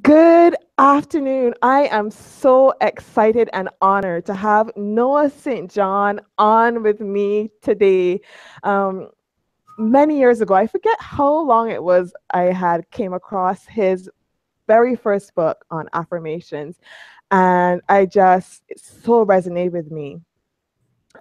Good afternoon. I am so excited and honored to have Noah St. John on with me today. Um, Many years ago, I forget how long it was, I had came across his very first book on affirmations, and it so resonated with me.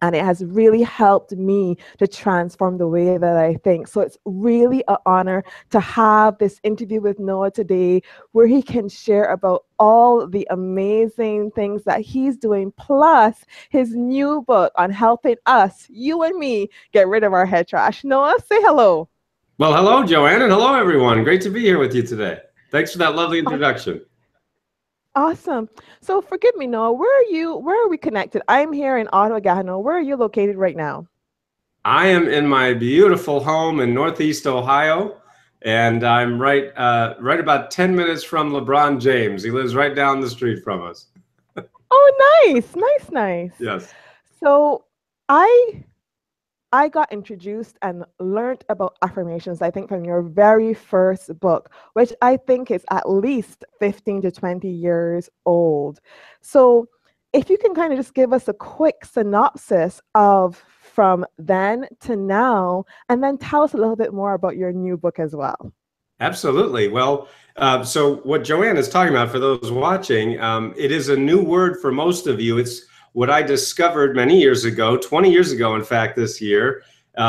And it has really helped me to transform the way that I think. So it's really an honor to have this interview with Noah today, where he can share about all the amazing things that he's doing, plus his new book on helping us, you and me, get rid of our head trash. Noah, say hello. Well, hello, Joanne, and hello, everyone. Great to be here with you today. Thanks for that lovely Aw- introduction. Awesome. So forgive me, Noah. Where are you? Where are we connected? I'm here in Ottawa, Gatineau. Where are you located right now? I am in my beautiful home in Northeast Ohio, and I'm right about 10 minutes from LeBron James. He lives right down the street from us. Oh, nice, nice, nice. Yes. So I I got introduced and learned about affirmations, I think, from your very first book, which I think is at least 15 to 20 years old. So if you can kind of just give us a quick synopsis of from then to now, and then tell us a little bit more about your new book as well. Absolutely. Well, so what Joanne is talking about for those watching, it is a new word for most of you. It's what I discovered many years ago, 20 years ago, in fact, this year,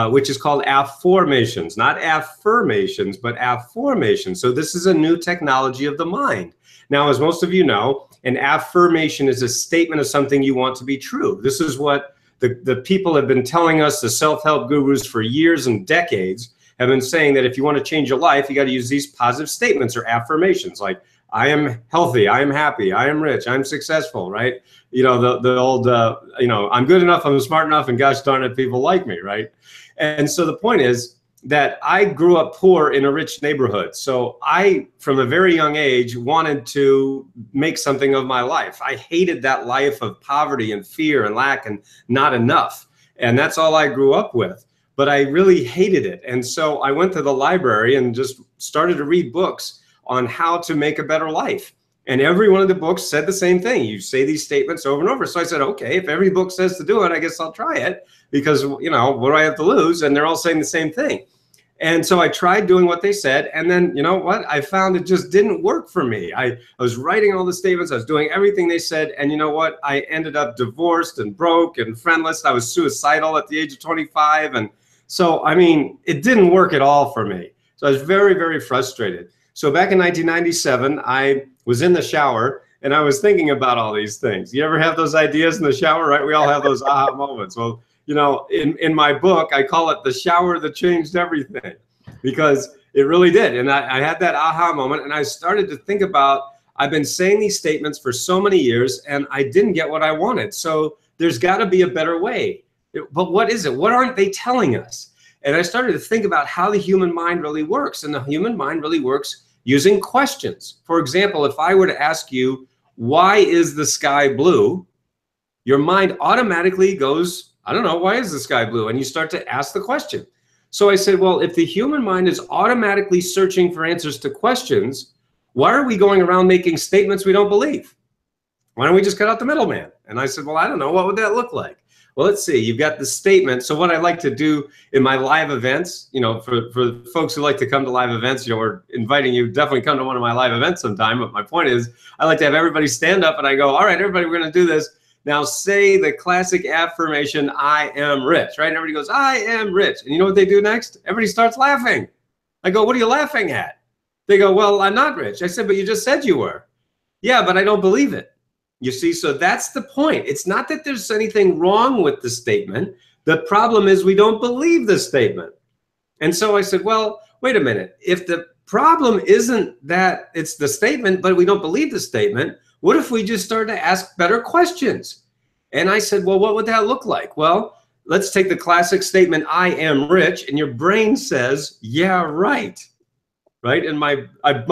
which is called Afformations, not affirmations, but Afformations. So this is a new technology of the mind. Now, as most of you know, an affirmation is a statement of something you want to be true. This is what the people have been telling us, the self-help gurus, for years and decades have been saying, that if you want to change your life, you got to use these positive statements or affirmations like, I am healthy, I am happy, I am rich, I'm successful, right? You know, the old, I'm good enough, I'm smart enough, and gosh darn it, people like me, right? And so the point is that I grew up poor in a rich neighborhood. So I, from a very young age, wanted to make something of my life. I hated that life of poverty and fear and lack and not enough. And that's all I grew up with. But I really hated it. And so I went to the library and just started to read books on how to make a better life. And every one of the books said the same thing. You say these statements over and over. So I said, okay, if every book says to do it, I guess I'll try it, because, you know, what do I have to lose? And they're all saying the same thing. And so I tried doing what they said. And then, you know what? I found it just didn't work for me. I was writing all the statements. I was doing everything they said. And you know what? I ended up divorced and broke and friendless. I was suicidal at the age of 25. And so, I mean, it didn't work at all for me. So I was very, very frustrated. So back in 1997, I was in the shower and I was thinking about all these things. You ever have those ideas in the shower, right? We all have those aha moments. Well, you know, in my book, I call it the shower that changed everything, because it really did. And I had that aha moment, and I started to think about, I've been saying these statements for so many years and I didn't get what I wanted. So there's got to be a better way. But what is it? What aren't they telling us? And I started to think about how the human mind really works. And the human mind really works using questions. For example, if I were to ask you, why is the sky blue? Your mind automatically goes, I don't know, why is the sky blue? And you start to ask the question. So I said, well, if the human mind is automatically searching for answers to questions, why are we going around making statements we don't believe? Why don't we just cut out the middleman? And I said, well, I don't know, what would that look like? Well, let's see, you've got the statement. So what I like to do in my live events, you know, for folks who like to come to live events, you know, we're inviting you, definitely come to one of my live events sometime. But my point is, I like to have everybody stand up and I go, all right, everybody, we're going to do this. Now say the classic affirmation, I am rich, right? And everybody goes, I am rich. And you know what they do next? Everybody starts laughing. I go, what are you laughing at? They go, well, I'm not rich. I said, but you just said you were. Yeah, but I don't believe it. You see, so that's the point. It's not that there's anything wrong with the statement. The problem is we don't believe the statement. And so I said, well, wait a minute. If the problem isn't that it's the statement, but we don't believe the statement, what if we just start to ask better questions? And I said, well, what would that look like? Well, let's take the classic statement, I am rich, and your brain says, yeah, right. Right? In my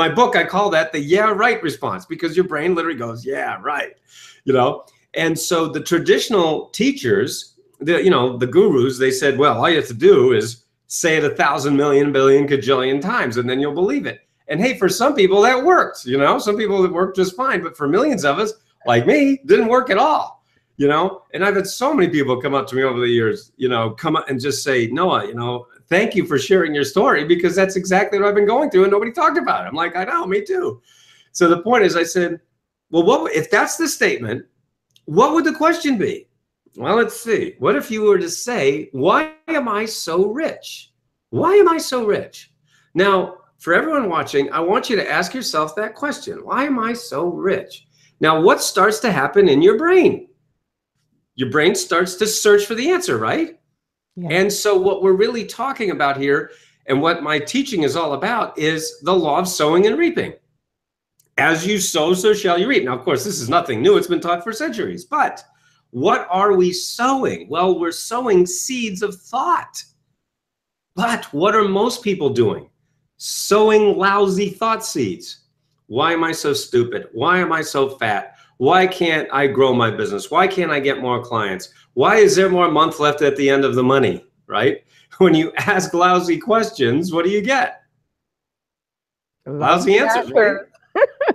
book, I call that the yeah, right response, because your brain literally goes, yeah, right. You know? And so the traditional teachers, the gurus, they said, well, all you have to do is say it 1,000 million billion cajillion times, and then you'll believe it. And hey, for some people that worked, you know, some people it worked just fine, but for millions of us, like me, didn't work at all, you know. And I've had so many people come up to me over the years, you know, come up and just say, Noah, you know, thank you for sharing your story, because that's exactly what I've been going through and nobody talked about it. I'm like, I know, me too. So the point is, I said, well, what if that's the statement, what would the question be? Well, let's see. What if you were to say, why am I so rich? Why am I so rich? Now, for everyone watching, I want you to ask yourself that question. Why am I so rich? Now, what starts to happen in your brain? Your brain starts to search for the answer, right? Yeah. And so what we're really talking about here, and what my teaching is all about, is the law of sowing and reaping. As you sow, so shall you reap. Now, of course, this is nothing new. It's been taught for centuries. But what are we sowing? Well, we're sowing seeds of thought. But what are most people doing? Sowing lousy thought seeds. Why am I so stupid? Why am I so fat? Why can't I grow my business? Why can't I get more clients? Why is there more month left at the end of the money, right? When you ask lousy questions, what do you get? Lousy answers, right?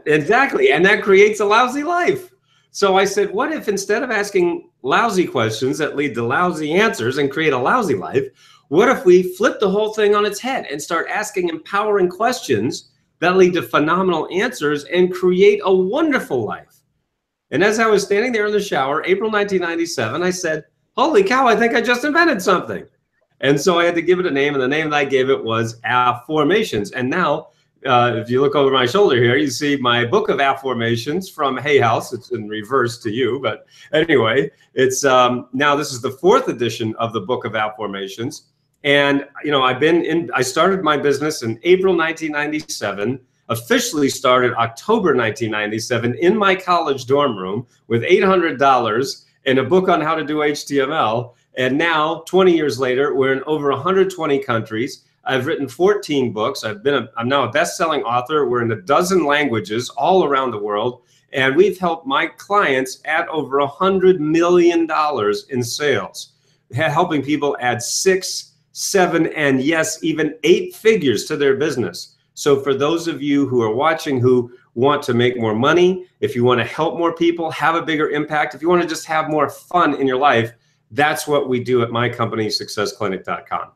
Exactly. And that creates a lousy life. So I said, what if instead of asking lousy questions that lead to lousy answers and create a lousy life, what if we flip the whole thing on its head and start asking empowering questions that lead to phenomenal answers and create a wonderful life? And as I was standing there in the shower, April 1997, I said, holy cow, I think I just invented something. And so I had to give it a name, and the name that I gave it was Afformations. And now, if you look over my shoulder here, you see my book of Affirmations from Hay House. It's in reverse to you, but anyway, it's now this is the 4th edition of the book of Affirmations. And you know, I started my business in April 1997, officially started October 1997 in my college dorm room with $800 and a book on how to do HTML. And now, 20 years later, we're in over 120 countries. I've written 14 books. I'm now a best-selling author. We're in a dozen languages all around the world. And we've helped my clients add over $100 million in sales, helping people add 6, 7, and yes, even 8 figures to their business. So for those of you who are watching who want to make more money, if you want to help more people, have a bigger impact, if you want to just have more fun in your life, that's what we do at my company, successclinic.com.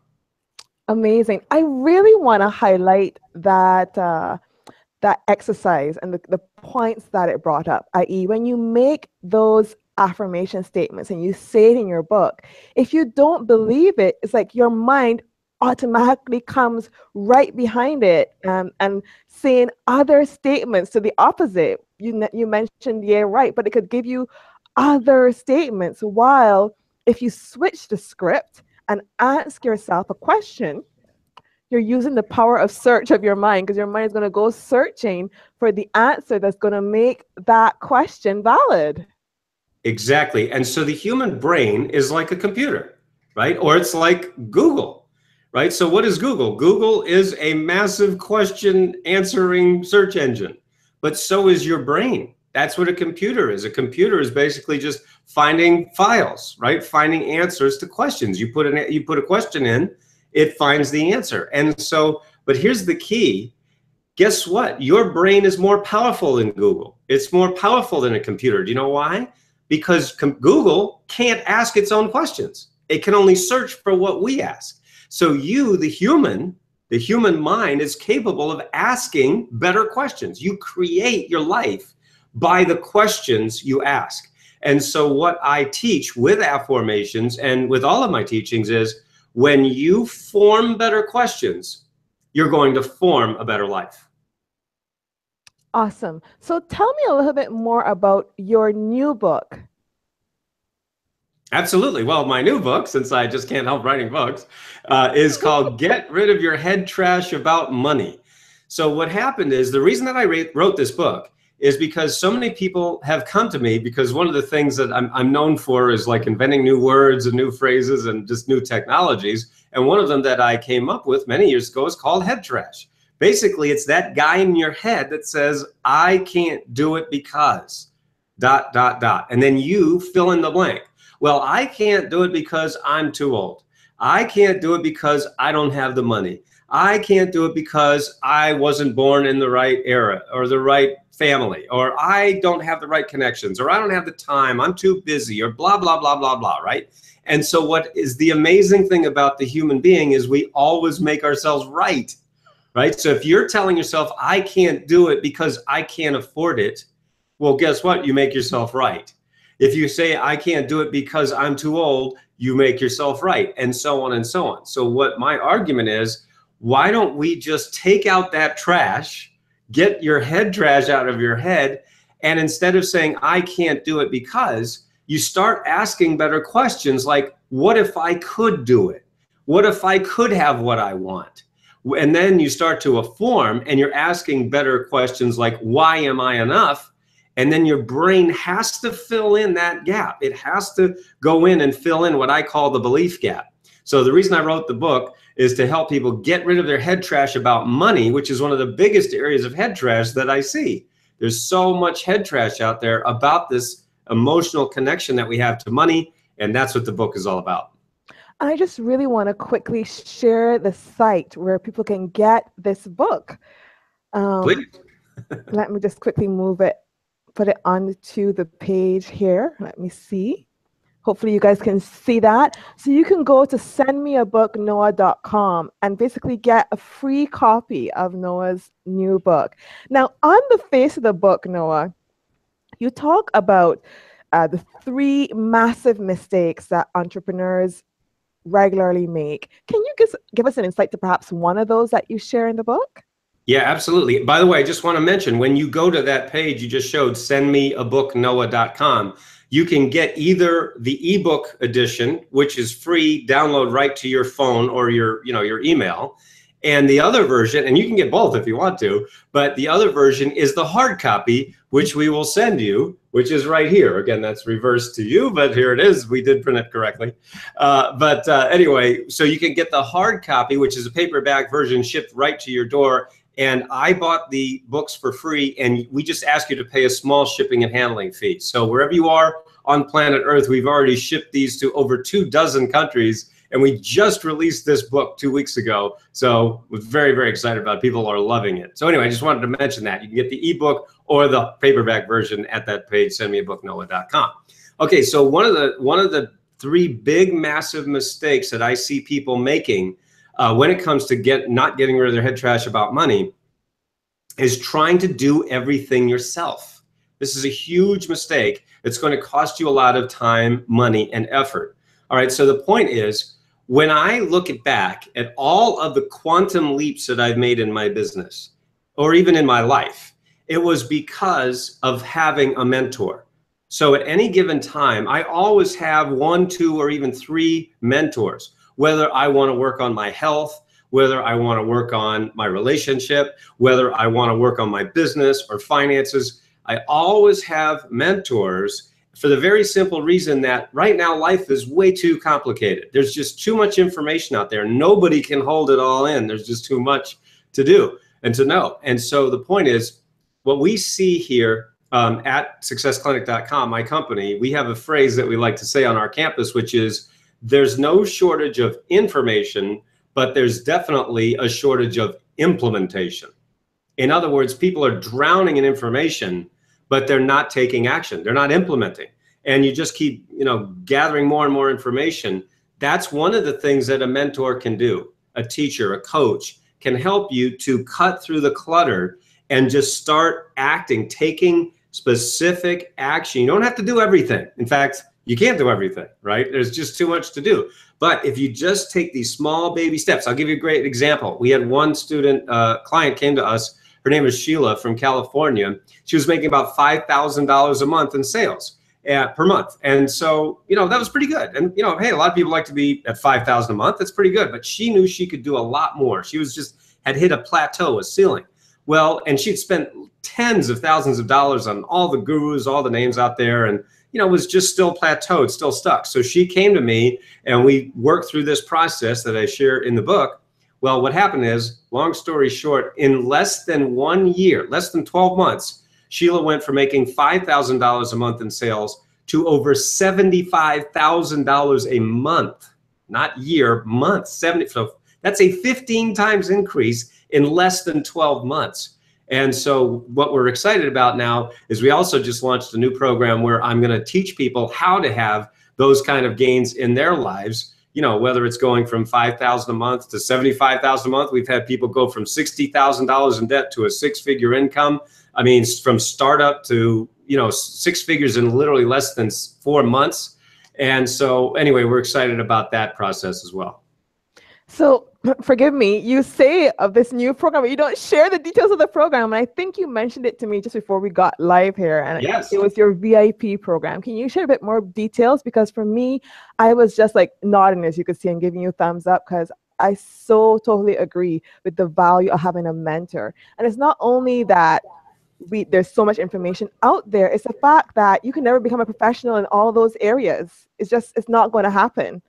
Amazing. I really want to highlight that that exercise and the points that it brought up, i.e. when you make those affirmation statements and you say it in your book, if you don't believe it, it's like your mind automatically comes right behind it and saying other statements to the opposite. You mentioned, yeah, right, but it could give you other statements, while if you switch the script and ask yourself a question, you're using the power of search of your mind, because your mind is going to go searching for the answer that's going to make that question valid. Exactly. And so the human brain is like a computer, right? Or it's like Google, right? So what is Google? Google is a massive question answering search engine, but so is your brain. That's what a computer is. A computer is basically just finding files, right? Finding answers to questions. You put a question in, it finds the answer. And so, but here's the key. Guess what? Your brain is more powerful than Google. It's more powerful than a computer. Do you know why? Because Google can't ask its own questions. It can only search for what we ask. So you, the human mind is capable of asking better questions. You create your life by the questions you ask. And so what I teach with Afformations and with all of my teachings is, when you form better questions, you're going to form a better life. Awesome. So tell me a little bit more about your new book. Absolutely. Well, my new book, since I just can't help writing books, is called Get Rid of Your Head Trash About Money. So what happened is, the reason that I wrote this book is because so many people have come to me, because one of the things that I'm known for is like inventing new words and new phrases and just new technologies. And one of them that I came up with many years ago is called head trash. Basically, it's that guy in your head that says, I can't do it because ... And then you fill in the blank. Well, I can't do it because I'm too old. I can't do it because I don't have the money. I can't do it because I wasn't born in the right era or the right family, or I don't have the right connections, or I don't have the time, I'm too busy, or blah, blah, blah, blah, blah, right? And so what is the amazing thing about the human being is we always make ourselves right, right? So if you're telling yourself, I can't do it because I can't afford it, well, guess what? You make yourself right. If you say, I can't do it because I'm too old, you make yourself right, and so on and so on. So what my argument is, why don't we just take out that trash, get your head trash out of your head, and instead of saying, I can't do it because, you start asking better questions like, what if I could do it? What if I could have what I want? And then you start to affirm, and you're asking better questions like, why am I enough? And then your brain has to fill in that gap. It has to go in and fill in what I call the belief gap. So the reason I wrote the book is to help people get rid of their head trash about money, which is one of the biggest areas of head trash that I see. There's so much head trash out there about this emotional connection that we have to money, and that's what the book is all about. I just really want to quickly share the site where people can get this book. Please. Let me just quickly move it, put it onto the page here. Let me see. Hopefully you guys can see that. So you can go to sendmeabooknoah.com and basically get a free copy of Noah's new book. Now, on the face of the book, Noah, you talk about the 3 massive mistakes that entrepreneurs regularly make. Can you give us an insight to perhaps one of those that you share in the book? Yeah, absolutely. By the way, I just want to mention, when you go to that page you just showed, sendmeabooknoah.com, you can get either the ebook edition, which is free, download right to your phone or your email, and the other version, and you can get both if you want to, but the other version is the hard copy, which we will send you, which is right here. Again, that's reversed to you, but here it is. We did print it correctly. Anyway, so you can get the hard copy, which is a paperback version, shipped right to your door. And I bought the books for free, and we just ask you to pay a small shipping and handling fee. So wherever you are on planet Earth, we've already shipped these to over 24 countries. And we just released this book 2 weeks ago. So we're very, very excited about it. People are loving it. So anyway, I just wanted to mention that. You can get the ebook or the paperback version at that page, sendmeabooknoah.com. Okay, so one of the 3 big, massive mistakes that I see people making when it comes to not getting rid of their head trash about money is trying to do everything yourself. This is a huge mistake. It's going to cost you a lot of time, money, and effort. All right, so the point is, when I look back at all of the quantum leaps that I've made in my business, or even in my life, it was because of having a mentor. So at any given time, I always have 1, 2, or even 3 mentors, whether I want to work on my health, whether I want to work on my relationship, whether I want to work on my business or finances. I always have mentors, for the very simple reason that right now life is way too complicated. There's just too much information out there. Nobody can hold it all in. There's just too much to do and to know. And so the point is, what we see here at successclinic.com, my company, we have a phrase that we like to say on our campus, which is, there's no shortage of information, but there's definitely a shortage of implementation. In other words, people are drowning in information, but they're not taking action. They're not implementing. And you just keep, gathering more and more information. That's one of the things that a mentor can do. A teacher, a coach can help you to cut through the clutter and just start acting, taking specific action. You don't have to do everything. In fact, you can't do everything, right? There's just too much to do. But if you just take these small baby steps, I'll give you a great example. We had one student, client came to us. Her name is Sheila from California. She was making about $5,000 a month in sales per month. And so, that was pretty good. And, hey, a lot of people like to be at $5,000 a month. That's pretty good. But she knew she could do a lot more. She had hit a plateau, a ceiling. Well, and she'd spent tens of thousands of dollars on all the gurus, all the names out there, and was just still plateaued, still stuck. So she came to me and we worked through this process that I share in the book. Well, what happened is, long story short, in less than 1 year, less than 12 months, Sheila went from making $5,000 a month in sales to over $75,000 a month, not year, month. So That's a 15 times increase in less than 12 months. And so what we're excited about now is we also just launched a new program where I'm going to teach people how to have those kind of gains in their lives. You know, whether it's going from $5,000 a month to $75,000 a month. We've had people go from $60,000 in debt to a six-figure income. I mean, from startup to, you know, six figures in literally less than 4 months. And so anyway, we're excited about that process as well. So forgive me, you say of this new program, but you don't share the details of the program. And I think you mentioned it to me just before we got live here. And Yes. it was your VIP program. Can you share a bit more details? Because for me, I was just like nodding, as you could see, and giving you a thumbs up, because I so totally agree with the value of having a mentor. And it's not only that there's so much information out there, it's the fact that you can never become a professional in all those areas. It's not going to happen.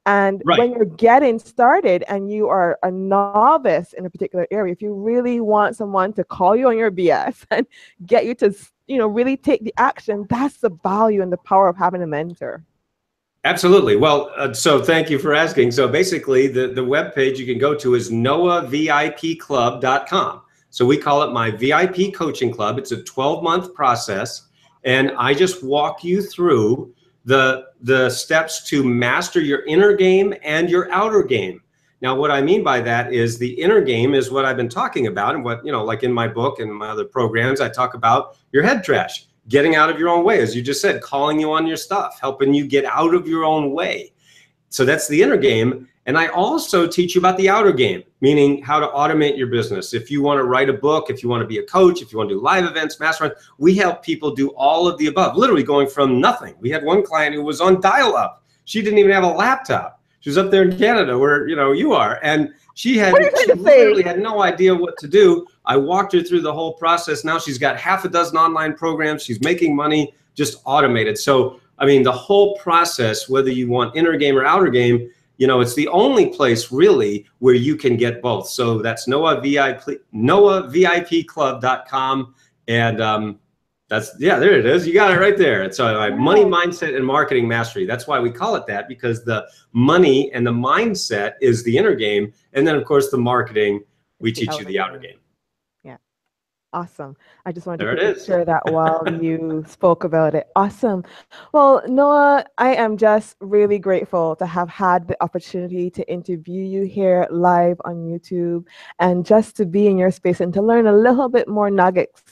And Right. when you're getting started and you are a novice in a particular area, if you really want someone to call you on your BS and get you to, you know, really take the action, that's the value and the power of having a mentor. Absolutely. Well, so thank you for asking. So basically, the web page you can go to is noahvipclub.com. So we call it my VIP coaching club. It's a 12-month process, and I just walk you through the steps to master your inner game and your outer game. Now, what I mean by that is the inner game is what I've been talking about, and what, you know, like in my book and my other programs, I talk about your head trash, getting out of your own way, as you just said, calling you on your stuff, helping you get out of your own way. So that's the inner game. And I also teach you about the outer game, meaning how to automate your business. If you want to write a book, if you want to be a coach, if you want to do live events, masterminds, we help people do all of the above, literally going from nothing. We had one client who was on dial-up. She didn't even have a laptop. She was up there in Canada where, you know, you are. And she literally had no idea what to do. I walked her through the whole process. Now she's got half a dozen online programs. She's making money, just automated. So, I mean, the whole process, whether you want inner game or outer game, you know, it's the only place really where you can get both. So that's noahvipclub.com. And that's, yeah, there it is. You got it right there. It's money, mindset, and marketing mastery. That's why we call it that, because the money and the mindset is the inner game. And then, of course, the marketing, we teach you the outer game. Awesome. I just wanted to share that while you spoke about it. Awesome. Well, Noah, I am just really grateful to have had the opportunity to interview you here live on YouTube, and just to be in your space and to learn a little bit more nuggets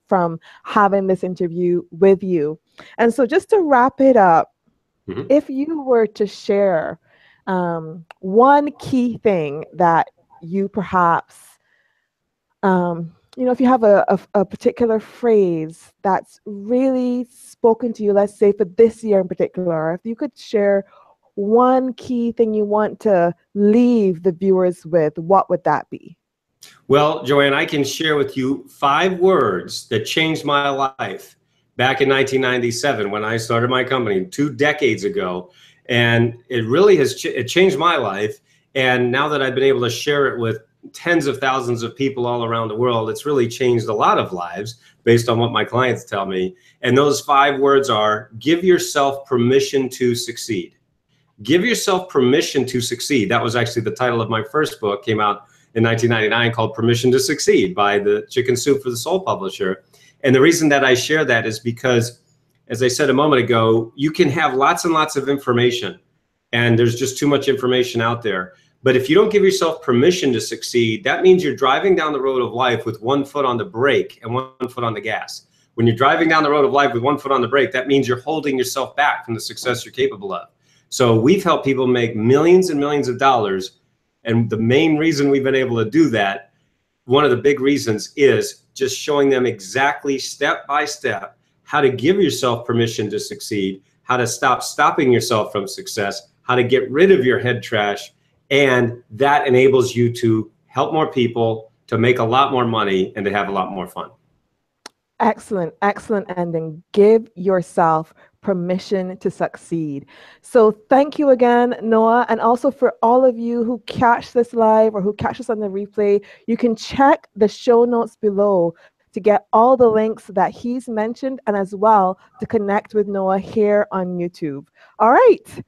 from having this interview with you. And so just to wrap it up, if you were to share one key thing that you perhaps, you know, if you have a particular phrase that's really spoken to you, let's say for this year in particular, if you could share one key thing you want to leave the viewers with, what would that be? Well, Joanne, I can share with you 5 words that changed my life back in 1997 when I started my company 2 decades ago. And it really has it changed my life. And now that I've been able to share it with tens of thousands of people all around the world, it's really changed a lot of lives based on what my clients tell me. And those 5 words are: give yourself permission to succeed. Give yourself permission to succeed. That was actually the title of my first book, came out in 1999, called Permission to Succeed by the Chicken Soup for the Soul publisher. And the reason that I share that is because, as I said a moment ago, you can have lots and lots of information, and there's just too much information out there. But if you don't give yourself permission to succeed, that means you're driving down the road of life with 1 foot on the brake and 1 foot on the gas. When you're driving down the road of life with 1 foot on the brake, that means you're holding yourself back from the success you're capable of. So we've helped people make millions and millions of dollars. And the main reason we've been able to do that, one of the big reasons, is just showing them exactly step by step how to give yourself permission to succeed, how to stop stopping yourself from success, how to get rid of your head trash. And that enables you to help more people, to make a lot more money, and to have a lot more fun. Excellent, excellent ending. Give yourself permission to succeed. So thank you again, Noah. And also for all of you who catch this live or who catch this on the replay, you can check the show notes below to get all the links that he's mentioned, and as well to connect with Noah here on YouTube. All right.